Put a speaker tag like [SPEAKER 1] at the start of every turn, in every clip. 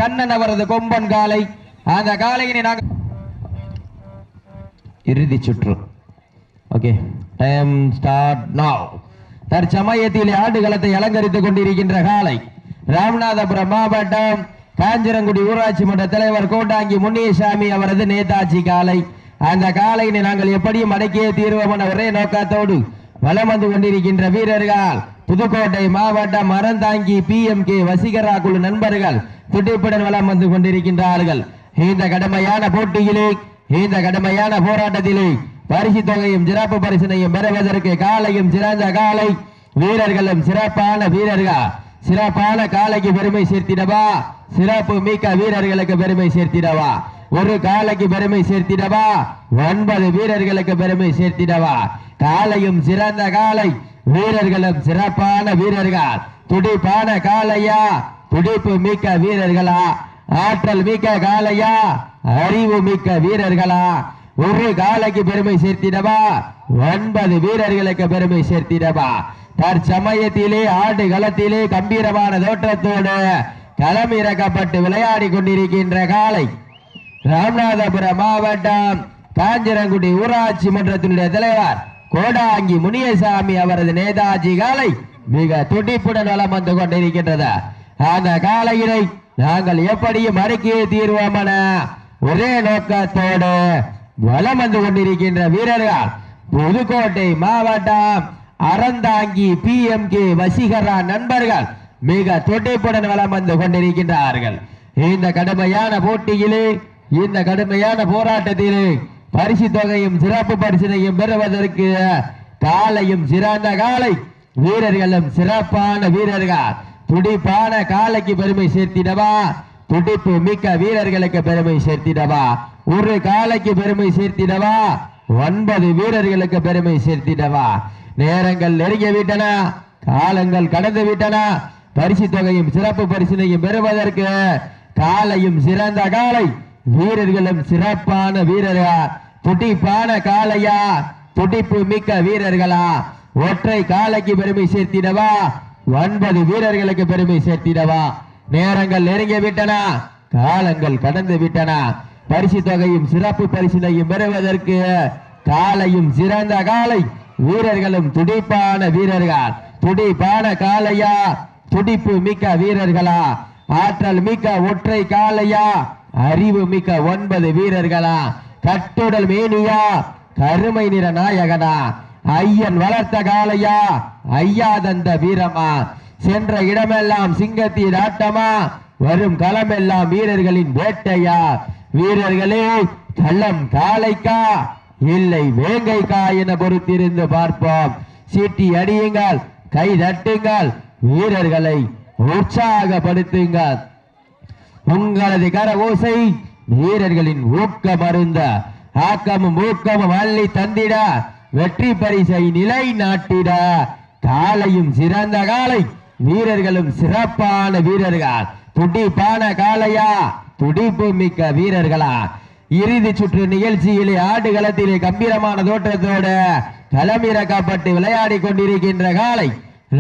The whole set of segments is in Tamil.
[SPEAKER 1] கண்ணன் அவரது கொம்பன் காலை. அந்த காலையினை நாங்கள் இறுதி சுற்று. Okay, time start now. தற்சமயத்தில் ஆடுகளத்தை அலங்கரித்துக் கொண்டிருக்கின்ற காலை ராமநாதபுரம் மாவட்டம் காஞ்சிரங்குடி ஊராட்சி மன்ற தலைவர் கோட்டாங்கி முனியசாமி அவரது நேதாஜி காலை. அந்த காலையினை நாங்கள் எப்படியும் அடக்கிய தீர்வோம் என ஒரே நோக்கத்தோடு வலம் வந்து கொண்டிருக்கின்ற வீரர்கள் புதுக்கோட்டை மாவட்டம் அறந்தாங்கி PMK வசீகரா குழு நண்பர்கள் துடிப்புடன் வலம் வந்து கொண்டிருக்கின்றார்கள். இந்த கடுமையான போட்டியிலே, இந்த கடுமையான போராட்டத்திலே பரிசு தொகையும் சிறப்பு பரிசினையும் பெறுவதற்கு காலையும் சிறந்த காலை, வீரர்களும் சிறப்பான வீரர்கள், சிறப்பான காலைக்கு பெருமை சேர்த்திடவா, சிறப்பு மிக்க வீரர்களுக்கு பெருமை சேர்த்திடவா, ஒரு காலைக்கு பெருமை சேர்த்திடவா, 9 வீரர்களுக்கு பெருமை சேர்த்திடவா. காலையும் சிறந்த காலை, வீரர்களும் சிறப்பான வீரர்கள், துடிப்பான காலையா, துடிப்பு மிக்க வீரர்களா, ஆற்றல் மிக்க காலையா, அறிவு மிக்க வீரர்களா, ஒரு காலைக்கு பெருமை சேர்த்திடவா, 9 வீரர்களுக்கு பெருமை சேர்த்திடவா. தற்சமயத்திலே ஆடு களத்திலே கம்பீரமான தோற்றத்தோடு களம் இறக்கப்பட்டு விளையாடி கொண்டிருக்கின்ற காலை ராமநாதபுரம் மாவட்டம் காஞ்சிரங்குடி ஊராட்சி மன்றத்தினுடைய தலைவர் கோடாங்கி முனியசாமி அவரது நேதாஜி காலை மிக துடிப்புடன் வலம் வந்து கொண்டிருக்கின்றது. அந்த காலையினை நாங்கள் எப்படியும் அடக்கியே தீர்வோம் என ஒரே நோக்கத்தோடு வலம் வந்து கொண்டிருக்கின்ற வீரர்கள் புதுக்கோட்டை மாவட்டம் அறந்தாங்கி PMK வசீகரா நண்பர்கள் மிக துடிப்புடன் வலம் வந்து கொண்டிருக்கின்றார்கள். இந்த கடுமையான போட்டியிலே, இந்த கடுமையான போராட்டத்திலே பரிசு தொகையும் சிறப்பு பரிசினையும் பெறுவதற்கு காலையும் சிறந்த காலை, வீரர்களும் சிறப்பான வீரர்கள், துடிப்பான காலைக்கு பெருமை சேர்த்திடவா, துடிப்பு மிக்க வீரர்களுக்கு பெருமை சேர்த்திடவா, ஒரு காலைக்கு பெருமை சேர்த்திடவா, 9 வீரர்களுக்கு பெருமை சேர்த்திடவா. நேரங்கள் நெருங்கி விட்டன, காலங்கள் கடந்து விட்டன. பரிசு தொகையும் சிறப்பு பரிசினையும் பெறுவதற்கு காலையும் சிறந்த காலை, வீரர்களும் சிறப்பான வீரர்கள், துடிப்பான காலையா, துடிப்பு மிக்க வீரர்களா, ஒற்றை காலைக்கு பெருமை சேர்த்திடவா, 9 வீரர்களுக்கு பெருமை சேர்த்திடவா. நேரங்கள் நெருங்கி விட்டன, காலங்கள் கடந்து விட்டன. பரிசு தொகையும் சிறப்பு பரிசினையும் பெறுவதற்கு காலையும் சிறந்த காலை, வீரர்களும் துடிப்பான வீரர்கள், துடிப்பான காலையா, துடிப்பு மிக்க வீரர்களா, ஆற்றல் மிக்க ஒற்றை காலையா, அறிவு மிக்க 9 வீரர்களா, கட்டுடல் மேனியா, கருமை நிற நாயகனா, ஐயன் வளர்த்த காலையா, ஐயா தந்த வீரமா, சென்ற இடமெல்லாம் சிங்கத்தின் ஆட்டமா, வரும் களமெல்லாம் வீரர்களின் வேட்டையா, வீரர்களே களம் காலைக்கா இல்லை வேங்கைக்கா என பொறுத்திருந்து பார்ப்போம். சீட்டி அடியுங்கள், கை தட்டுங்கள், வீரர்களை உற்சாகப்படுத்துங்கள். உங்களது கர ஓசை வீரர்களின் ஊக்கம் அருந்த ஆக்கமும் ஊக்கமும் அள்ளி தந்திட வெற்றி பரிசை நிலை நாட்டிட காலையும் சிறந்த காலை, வீரர்களும் சிறப்பான வீரர்கள், துடிப்பான காலையா, துடிப்பு மிக்க வீரர்களா. இறுதி சுற்று நிகழ்ச்சியிலே ஆடுகளத்திலே கம்பீரமான தோற்றத்தோடு களமிறக்கப்பட்டு விளையாடி கொண்டிருக்கின்ற காலை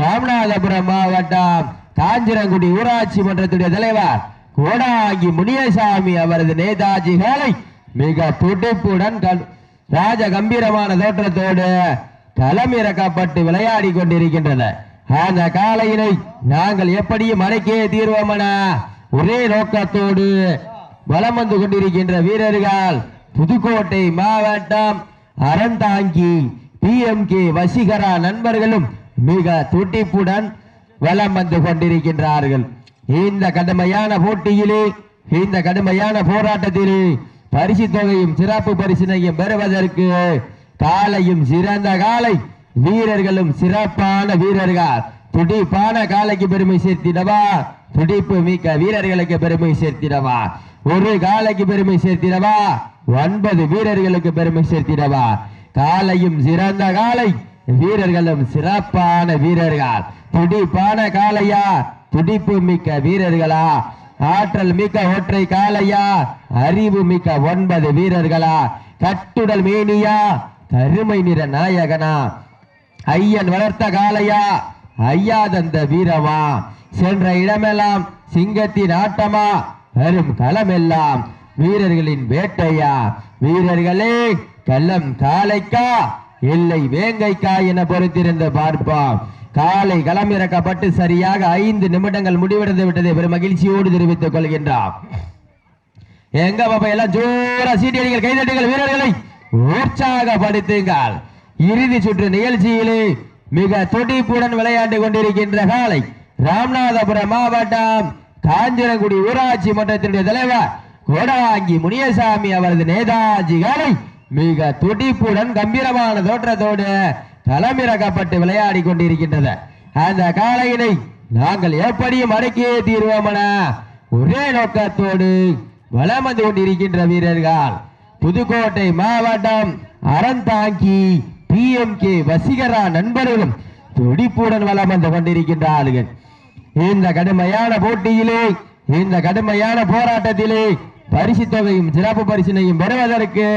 [SPEAKER 1] ராமநாதபுரம் மாவட்டம் காஞ்சிரங்குடி ஊராட்சி மன்றத்துடைய தலைவர் கோடாங்கி முனியசாமி அவரது நேதாஜி காலை மிக துடிப்புடன் ராஜ கம்பீரமான தோற்றத்தோடு களமிறக்கப்பட்டு விளையாடி கொண்டிருக்கின்றன. அந்த காலையினை நாங்கள் எப்படியும் அடக்கியே தீர்வோம் என ஒரே நோக்கத்தோடு வலம் வந்து கொண்டிருக்கின்ற வீரர்கள் புதுக்கோட்டை மாவட்டம் அறந்தாங்கி PMK வசீகரா நண்பர்களும் மிக துடிப்புடன் வலம் வந்து கொண்டிருக்கின்றார்கள். இந்த கடுமையான போட்டியிலே, இந்த கடுமையான போராட்டத்திலே பரிசு தொகையும் சிறப்பு பரிசினையும் பெறுவதற்கு காலையும் சிறந்த காலை, வீரர்களும் சிறப்பான வீரர்கள், துடிப்பான காலைக்கு பெருமை சேர்த்திடவா, துடிப்பு மிக்க வீரர்களுக்கு பெருமை சேர்த்திடவா, ஒரு காலைக்கு பெருமை சேர்த்திடவா, 9 வீரர்களுக்கு பெருமை சேர்த்திடவா. காலையும் சிறந்த காலை, வீரர்களும் சிறப்பான வீரர்கள், துடிப்பான காலையா, துடிப்பு மிக்க வீரர்களா, ஆற்றல் மிக்க ஒற்றை காலையா, அறிவு மிக்க 9 வீரர்களா, கட்டுடல் மேனியா, கருமை நிற நாயகனா, ஐயன் வளர்த்த காலையா, ஐயா தந்த வீரமா, சென்ற இடமெல்லாம் சிங்கத்தின் ஆட்டமா, வரும் களம் எல்லாம் வீரர்களின் வேட்டையா. வீரர்களே, களம் காளைக்கா இல்லை வேங்கைக்கா என பொறுத்திருந்து பார்ப்போம். காலை களமிறக்கப்பட்டு சரியாக 5 நிமிடங்கள் முடிவடைந்து விட்டதை பெரும் மகிழ்ச்சியோடு தெரிவித்துக் கொள்கின்றார். எங்க பாப்பா எல்லாம் ஜோரா சீட்டியடிகள், கைதட்டுங்கள், வீரர்களை உற்சாகப்படுத்துங்கள். இறுதி சுற்று நிகழ்ச்சியிலே மிக துடிப்புடன் விளையாண்டு கொண்டிருக்கின்ற காலை ராமநாதபுரம் மாவட்டம் காஞ்சிரங்குடி ஊராட்சி மன்றத்தினுடைய தலைவர் கோடாங்கி முனியசாமி அவரது நேதாஜி காலை மிக துடிப்புடன் கம்பீரமான தோற்றத்தோடு களமிறக்கப்பட்டு விளையாடி கொண்டிருக்கின்றது. அந்த காளையினை நாங்கள் எப்படியும் அடக்கியே தீர்வோம் என ஒரே நோக்கத்தோடு வலம் வந்து கொண்டிருக்கின்ற வீரர்கள் புதுக்கோட்டை மாவட்டம் அறந்தாங்கி PMK வசீகரா நண்பர்களும் துடிப்புடன் வலம் வந்து கொண்டிருக்கின்றார்கள். இந்த கடுமையான போட்டியிலே, இந்த கடுமையான போராட்டத்திலே பரிசு தொகையும் சிறப்பு பரிசினையும் பெறுவதற்கு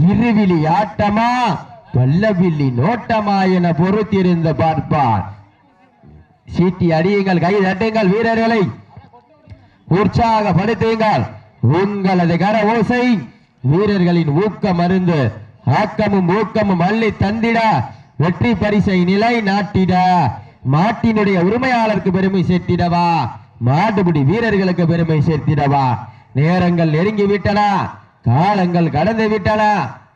[SPEAKER 1] இருவிழி ஆட்டமா பல்லவில்லி நோட்டமா என பொறுத்திருந்து பார்ப்பார். சீட்டி அடியுங்கள், கை தட்டுங்கள், வீரர்களை உற்சாகப்படுத்துங்கள். உங்களது கர ஓசை வீரர்களின் ஊக்கம் அருந்து ஆக்கமும் ஊக்கமும் அள்ளி தந்திட வெற்றி பரிசை நிலை நாட்டிட மாட்டினுடைய உரிமையாளருக்கு பெருமை சேர்த்திடவா, மாட்டுப்பிடி வீரர்களுக்கு பெருமை சேர்த்திடவா. நேரங்கள் நெருங்கி விட்டன, காலங்கள் கடந்து விட்டன.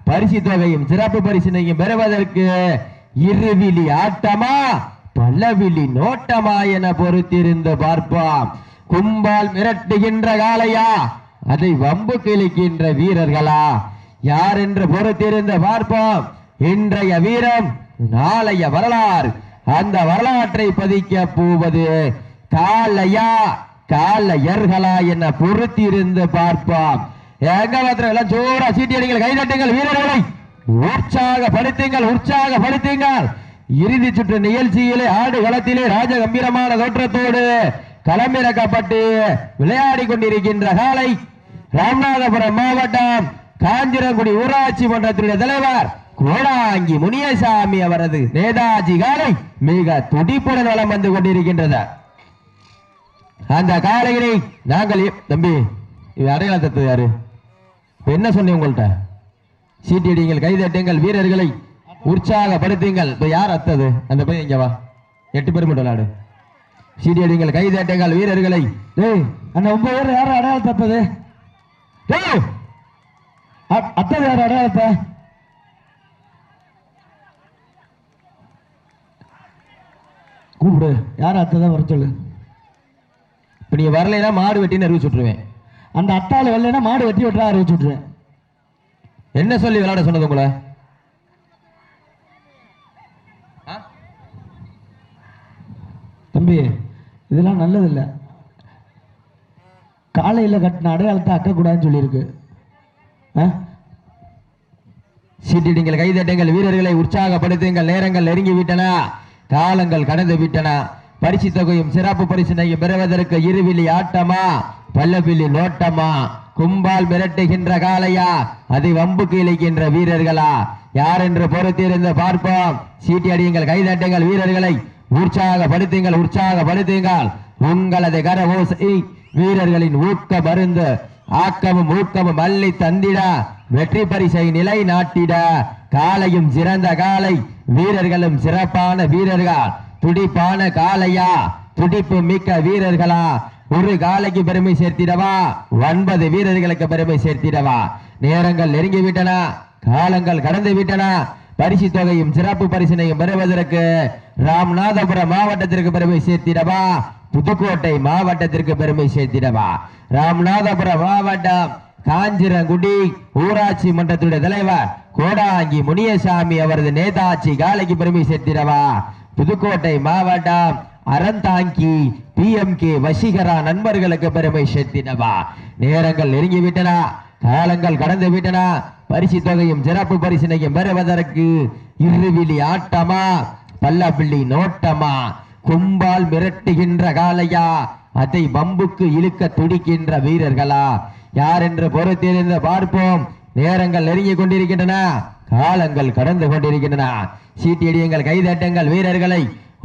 [SPEAKER 1] பரிசு தொகையும் சிறப்பு பரிசினையும் பெறுவதற்கு இருவிழி ஆட்டமா பல்லவிழி நோட்டமா என பொறுத்திருந்து பார்ப்போம். கும்பால் மிரட்டுகின்ற காளையா, அதை வம்பு கிழிக்கின்ற வீரர்களா, யார் என்று பொறுத்திருந்து பார்ப்போம். இன்றைய வீரம் நாளைய வரலாறு. அந்த வரலாற்றை பதிக்க போவது காளையா காளையர்களா என பொறுத்திருந்து பார்ப்போம். எங்க மாத்திரம் எல்லாம் ஜோரா சீட்டியடிகள், கைதட்டுங்கள், வீரர்களை உற்சாகப்படுத்துங்கள், உற்சாகப்படுத்துங்கள். இறுதி சுற்று நிகழ்ச்சியிலே ஆடு களத்திலே ராஜ கம்பீரமான தோற்றத்தோடு களமிறக்கப்பட்டு விளையாடி கொண்டிருக்கின்ற காலை ராமநாதபுரம் மாவட்டம் காஞ்சிரங்குடி ஊராட்சி மன்றத்தினுடைய தலைவர் கோடாங்கி முனியசாமி அவரது நேதாஜி காலை மிக துடிப்புடன் வலம் வந்து கொண்டிருக்கின்றது. அந்த காலையினை நாங்கள் தம்பி அடையாளம் தத்து யாரு என்ன சொன்னேன் உங்கள்கிட்ட? சீட்டியடிங்கள், கைதட்டுங்கள், வீரர்களை உற்சாகப்படுத்துங்கள். இப்ப யார் அத்தது? அந்த பையன் இங்க வா, 8 பேர் மட்டும் விளையாடு. சீட்டியடிங்கள், கைதட்டுங்கள், வீரர்களை. அந்த 9 பேர் யாரும் அடையாளம் தப்பது? அத்தது யார் அடையாளத்தை? கூப்பிடு, யார் அத்ததான் வர சொல்லு. இப்ப நீ வரலைன்னா மாடு வெட்டின்னு அறிவிச்சுட்டுருவேன். அந்த அத்தாள் வரலைன்னா மாடு வெட்டி வெட்டா அறிவிச்சுட்டுருவேன். என்ன சொல்லி விளையாட சொன்னது உங்களை? தம்பி இதெல்லாம் நல்லது இல்லை. காலையில் கட்டின அடையாளத்தை அக்கக்கூடாதுன்னு சொல்லியிருக்கு. சீட்டிடுங்கள், கைதட்டுங்கள், வீரர்களை உற்சாகப்படுத்துங்கள். நேரங்கள் நெருங்கி விட்டன, காலங்கள் கடந்து விட்டன. பரிசு தொகையும் சிறப்பு பரிசினையும் பெறுவதற்கு இருவிழி ஆட்டமா பல்லவிழி நோட்டமா? கும்பால் மிரட்டுகின்ற காளையா, அதை வம்பு கிழிக்கின்ற வீரர்களா? யார் என்று பொறுத்திருந்து பார்ப்போம். சீட்டி அடியுங்கள், கைதட்டுங்கள், வீரர்களை உற்சாகப்படுத்துங்கள், உற்சாகப்படுத்துங்கள். உங்களது கர ஓசை வீரர்களின் ஊக்க மருந்து ஆக்கமும் ஊக்கமும் அள்ளி தந்திட வெற்றி பரிசை நிலை நாட்டிட காலையும் சிறந்த காலை, வீரர்களும் சிறப்பான வீரர்கள். துடிப்பான காளையா, துடிப்பு மிக்க வீரர்களா? ஒரு காலைக்கு பெருமை சேர்த்திடவா, 9 வீரர்களுக்கு பெருமை சேர்த்திடவா? நேரங்கள் நெருங்கி விட்டன, காலங்கள் கடந்து விட்டன. பரிசு தொகையும் சிறப்பு பரிசினையும் பெறுவதற்கு ராமநாதபுரம் மாவட்டத்திற்கு பெருமை சேர்த்திடவா, புதுக்கோட்டை மாவட்டத்திற்கு பெருமை சேர்த்திடவா? ராமநாதபுரம் மாவட்டம் காஞ்சிரங்குடி ஊராட்சி மன்றத்துடைய தலைவர் கோடாங்கி முனியசாமி அவரது நேதாஜி காலைக்கு பெருமை சேர்த்திடவா, புதுக்கோட்டை மாவட்டம் அறந்தாங்கி PMK வசீகரா நண்பர்களுக்கு பெருமை சேர்த்திடவா? நேரங்கள் நெருங்கி விட்டன, காலங்கள் கடந்து விட்டன. பரிசு தொகையும் சிறப்பு பரிசினையும் பெறுவதற்கு இருவிழி ஆட்டமா பல்லப்பிள்ளி நோட்டமா? கும்பால் மிரட்டுகின்ற காளையா, அதை பம்புக்கு இழுக்க துடிக்கின்ற வீரர்களா? யார் என்று பொறுத்திருந்து பார்ப்போம். நேரங்கள் நெருங்கி கொண்டிருக்கின்றன, காலங்கள் கடந்து கொண்டிருக்கின்றன. சீட்டியடியுங்கள், கைதட்டுங்கள், வீரர்களை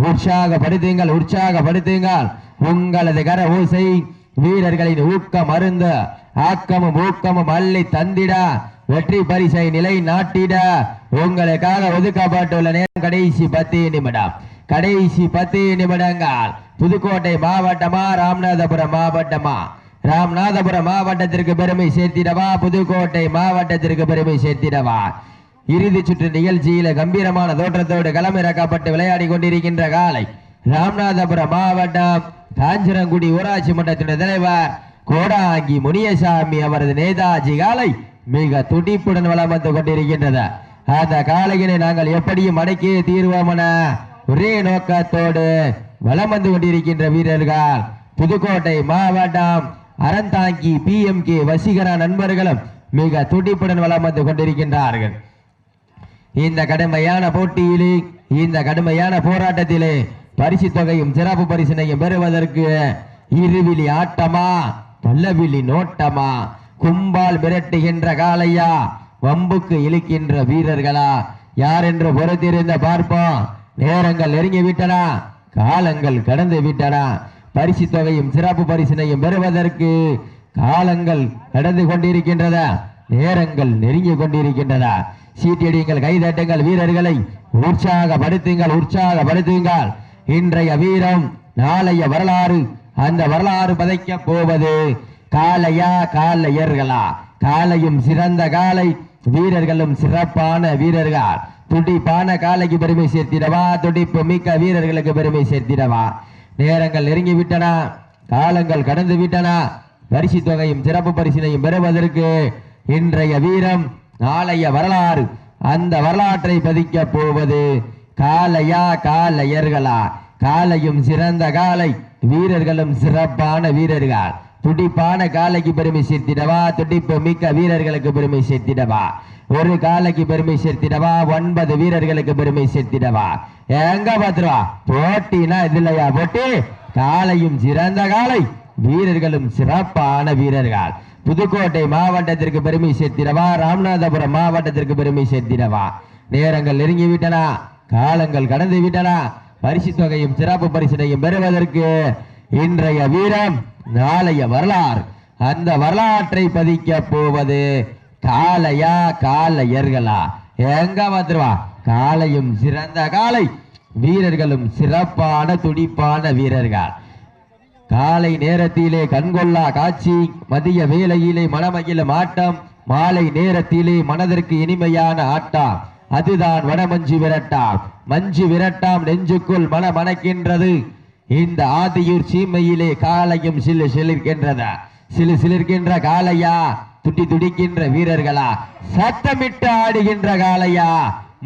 [SPEAKER 1] உற்சாகப்படுத்துங்கள், உற்சாகப்படுத்துங்கள். உங்களது கர ஓசை வீரர்களின் ஊக்கம் அருந்த ஆக்கமும் ஊக்கமும் அள்ளி தந்திட வெற்றி பரிசை நிலை நாட்டிட உங்களுக்காக ஒதுக்கப்பட்டுள்ள நேரம் கடைசி 10 நிமிடம். கடைசி 10 நிமிடங்கள். புதுக்கோட்டை மாவட்டமா ராமநாதபுரம் மாவட்டமா? ராமநாதபுரம் மாவட்டத்திற்கு பெருமை சேர்த்திடவா, புதுக்கோட்டை மாவட்டத்திற்கு பெருமை சேர்த்திடவா? இறுதி சுற்று நிகழ்ச்சியில கம்பீரமான தோற்றத்தோடு களமிறக்கப்பட்டு விளையாடி கொண்டிருக்கின்ற காலை ராமநாதபுரம் மாவட்டம் காஞ்சிரங்குடி ஊராட்சி மன்றத்தின் தலைவர் கோடாங்கி முனியசாமி அவரது நேதாஜி காலை மிக துடிப்புடன் வளம் வந்து கொண்டிருக்கின்றது. அந்த காலையினை நாங்கள் எப்படியும் அடக்கியே தீர்வோம் என ஒரே நோக்கத்தோடு வளம் வந்து கொண்டிருக்கின்ற வீரர்கள் புதுக்கோட்டை மாவட்டம் அறந்தாங்கி PMK வசீகரா நண்பர்களும் மிக துடிப்புடன் வளம் வந்து கொண்டிருக்கின்றார்கள். இந்த கடுமையான போட்டியிலே, இந்த கடுமையான போராட்டத்திலே பரிசு தொகையும் சிறப்பு பரிசினையும் பெறுவதற்கு இருவிழி ஆட்டமா பல்லவிழி நோட்டமா? கும்பால் மிரட்டுகின்ற காலையா வம்புக்கு இழுக்கின்ற வீரர்களா? யார் என்று பொறுத்திருந்த பார்ப்போம். நேரங்கள் நெருங்கி விட்டன, காலங்கள் கடந்து விட்டன. பரிசு தொகையும் சிறப்பு பரிசினையும் பெறுவதற்கு காலங்கள் கடந்து கொண்டிருக்கின்றன, நேரங்கள் நெருங்கி கொண்டிருக்கின்றன. சீட்டியடிங்கள், கைதட்டுங்கள், வீரர்களை உற்சாகப்படுத்துங்கள், உற்சாகப்படுத்துங்கள். இன்றைய வீரம் நாளைய வரலாறு. அந்த வரலாறு பதைக்க போவது காளையா காளையர்களா? காளையும் சிறந்த காளை, வீரர்களும் சிறப்பான வீரர்கள். துடிப்பான காளைக்கு பெருமை சேர்த்திடவா, துடிப்பு மிக்க வீரர்களுக்கு பெருமை சேர்த்திடவா? நேரங்கள் நெருங்கி விட்டன, காலங்கள் கடந்து விட்டன. பரிசு தொகையும் சிறப்பு பரிசினையும் பெறுவதற்கு இன்றைய வீரம் நாளைய வரலாறு. அந்த வரலாற்றை பதிக்க போவது காளையா காளையர்களா? காளையும் சிறந்த காளை, வீரர்களும் சிறப்பான வீரர்கள். துடிப்பான காளைக்கு பெருமை சேர்த்திடவா, துடிப்பு மிக்க வீரர்களுக்கு பெருமை சேர்த்திடவா? ஒரு காளைக்கு பெருமை சேர்த்திடவா, 9 வீரர்களுக்கு பெருமை சேர்த்திடவா? எங்க பாத்துருவா போட்டினா இது இல்லையா போட்டி? காளையும் சிறந்த காளை, வீரர்களும் சிறப்பான வீரர்கள். புதுக்கோட்டை மாவட்டத்திற்கு பெருமை சேர்த்திடவா, ராமநாதபுரம் மாவட்டத்திற்கு பெருமை சேர்த்திடவா? நேரங்கள் நெருங்கி விட்டன, காலங்கள் கடந்து விட்டன. பரிசு தொகையும் சிறப்பு பரிசினையும் பெறுவதற்கு இன்றைய வீரம் நாளைய வரலாறு. அந்த வரலாற்றை பதிக்க போவது காளையா காளையர்களா? எங்க வந்துருவா? காளையும் சிறந்த காளை, வீரர்களும் சிறப்பான துடிப்பான வீரர்கள். காலை நேரத்திலே கண்கொள்ளா காட்சி, மதிய வேளையிலே மனமகிழும் ஆட்டம், மாலை நேரத்திலே மனதிற்கு இனிமையான ஆட்டம். அதுதான் வடமஞ்சு விரட்டாம். மஞ்சு விரட்டாம் நெஞ்சுக்குள் மனமணக்கின்றது. இந்த ஆதியூர் சீமையிலே காலையும் சிலு சிலிர்க்கின்றது. சிலு சிலிர்க்கின்ற காளையா, துடி துடிக்கின்ற வீரர்களா? சத்தமிட்டு ஆடுகின்ற காளையா,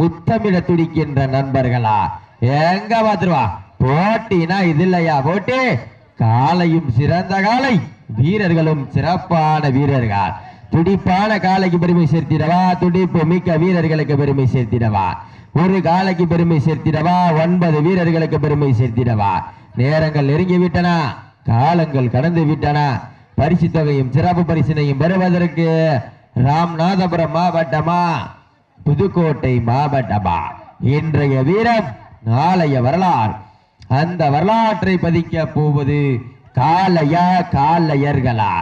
[SPEAKER 1] முத்தமிட துடிக்கின்ற நண்பர்களா? எங்க பாத்துருவா போட்டினா இது இல்லையா போட்டி? காளையும் சிறந்த காளை, வீரர்களும் சிறப்பான வீரர்கள். துடிப்பான காளைக்கு பெருமை சேர்த்திடவா, துடிப்பு மிக்க வீரர்களுக்கு பெருமை சேர்த்திடவா? ஒரு காளைக்கு பெருமை சேர்த்திடவா, 9 வீரர்களுக்கு பெருமை சேர்த்திடவா? நேரங்கள் நெருங்கி விட்டன, காலங்கள் கடந்து விட்டன. பரிசு தொகையும் சிறப்பு பரிசினையும் பெறுவதற்கு ராமநாதபுரம் மாவட்டமா புதுக்கோட்டை மாவட்டமா? இன்றைய வீரம் நாளைய வரலாறு. அந்த வரலாற்றை பதிக்க போவது காளையா காளையர்களா?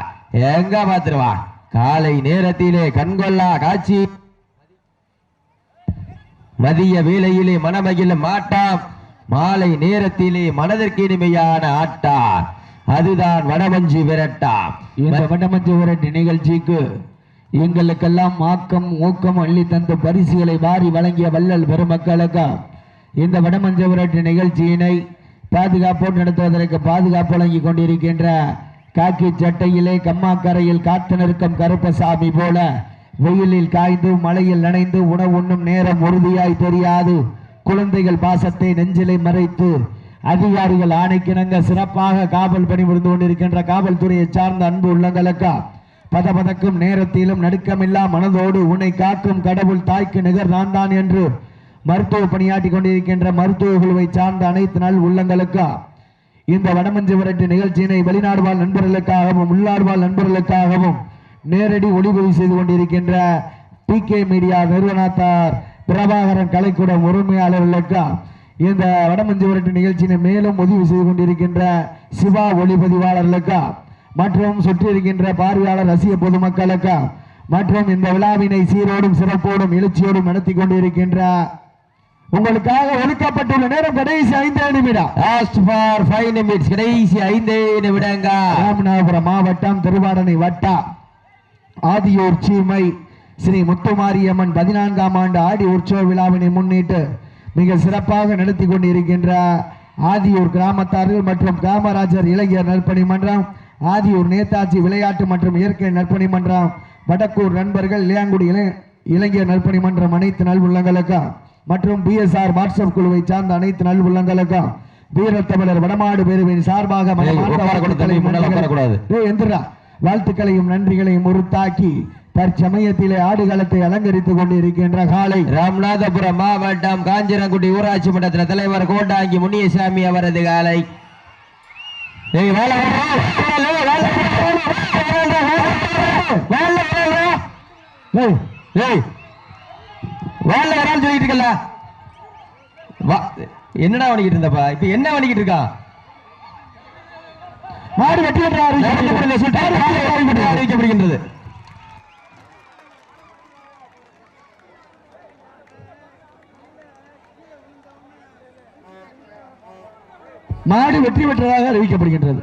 [SPEAKER 1] எங்க பாத்துருவா? காலை நேரத்திலே கண்கொள்ளா காட்சி, மதிய வேளையிலே மனமகிழும் ஆட்டம், மாலை நேரத்திலே மனதிற்கு இனிமையான ஆட்டம். அதுதான் வடமஞ்சு விரட்டாம். இந்த வடமஞ்சு விரட்டு நிகழ்ச்சிக்கு எங்களுக்கெல்லாம் ஆக்கம் ஊக்கம் அள்ளி தந்த பரிசுகளை வாரி வழங்கிய வள்ளல் பெருமக்களுக்கு இந்த வடமஞ்சு விரட்டு நிகழ்ச்சியினை பாதுகாப்போடு நடத்துவதற்கு பாதுகாப்பு வழங்கி கொண்டிருக்கின்ற காக்கி சட்டையிலே கம்மாக்கரையில் காத்து நிற்கும் கருப்பசாமி போல வெயிலில் காய்ந்து மழையில் நனைந்து உணவு உண்ணும் நேரம் உறுதியாய் தெரியாது. குழந்தைகள் பாசத்தை நெஞ்சிலை மறைத்து அதிகாரிகள் ஆணைக்கிணங்க சிறப்பாக காவல் பணிபுரிந்து கொண்டிருக்கின்ற காவல்துறையை சார்ந்த அன்பு உள்ளங்களுக்கு பதபதக்கும் நேரத்திலும் நடுக்கமில்லா மனதோடு உன்னை காக்கும் கடவுள் தாய்க்கு நிகர் நான் தான் என்று மருத்துவ பணியாற்றி கொண்டிருக்கின்ற மருத்துவ குழுவை சார்ந்த அனைத்து நாள் உள்ளங்களுக்கு இந்த வடமஞ்சு விரட்டு நிகழ்ச்சியினை வெளிநாடு வாழ் நண்பர்களுக்காகவும் உள்நாடு வாழ் நண்பர்களுக்காகவும் நேரடி ஒளிபதிவு செய்து கொண்டிருக்கின்ற PK மீடியா நிறுவனத்தார் பிரபாகரன் கலைக்கூடம் உரிமையாளர்களுக்கு இந்த வடமஞ்சு விரட்டு நிகழ்ச்சியினை மேலும் உதவி செய்து கொண்டிருக்கின்ற சிவா ஒளிப்பதிவாளர்களுக்கு
[SPEAKER 2] மற்றும் சுற்றி இருக்கின்ற பார்வையாளர் ரசிக பொதுமக்களுக்கு மற்றும் இந்த விழாவினை சீரோடும் சிறப்போடும் எழுச்சியோடும் நடத்தி கொண்டிருக்கின்ற உங்களுக்காக ஒதுக்கப்பட்டுள்ள நேரம் கடைசி 5 நிமிடம்.
[SPEAKER 1] Last for 5 minutes. கடைசி 5 நிமிடங்க.
[SPEAKER 2] ராமநாதபுரம் மாவட்டம் திருவாடனை வட்டம் ஆதியூர் சீமை ஸ்ரீ முத்துமாரியம்மன் 14ஆம் ஆண்டு ஆடி உற்சவ விழாவினை முன்னிட்டு மிக சிறப்பாக நடத்தி கொண்டிருக்கின்ற ஆதியூர் கிராமத்தார்கள் மற்றும் காமராஜர் இளைஞர் நற்பணி மன்றம், ஆதியூர் நேதாஜி விளையாட்டு மற்றும் இயற்கை நற்பணி மன்றம், வடக்கூர் நண்பர்கள், இளையாங்குடி இளைஞர் நற்பணி மன்றம் அனைத்து நல்வுள்ளங்களுக்கும் மற்றும் பிஎஸ்ஆர் வாட்ஸ்அப் குழுவை சார்ந்த அனைத்து நல்வுள்ளங்களுக்கும் வீரத்தமிழர் வடமாடு பேருவின் சார்பாக வாழ்த்துக்களையும் நன்றிகளையும் உறுத்தாக்கி தற்சமயத்திலே ஆடுகளத்தை அலங்கரித்துக் கொண்டிருக்கின்ற காலை
[SPEAKER 1] ராமநாதபுரம் மாவட்டம் காஞ்சிரங்குடி ஊராட்சி மன்றத்தின் தலைவர் கோட்டாங்கி முனியசாமி அவரது காலை. சொல்லிட்டு இருக்கல என்னடா வணிக்கிட்டு இருந்தப்பா, இப்ப என்ன வணிக்கிட்டு இருக்கா?
[SPEAKER 2] மாடு வெற்றி பெற்ற
[SPEAKER 1] அறிவிக்கப்படுகின்றது.
[SPEAKER 2] மாடு வெற்றி பெற்றதாக அறிவிக்கப்படுகின்றது.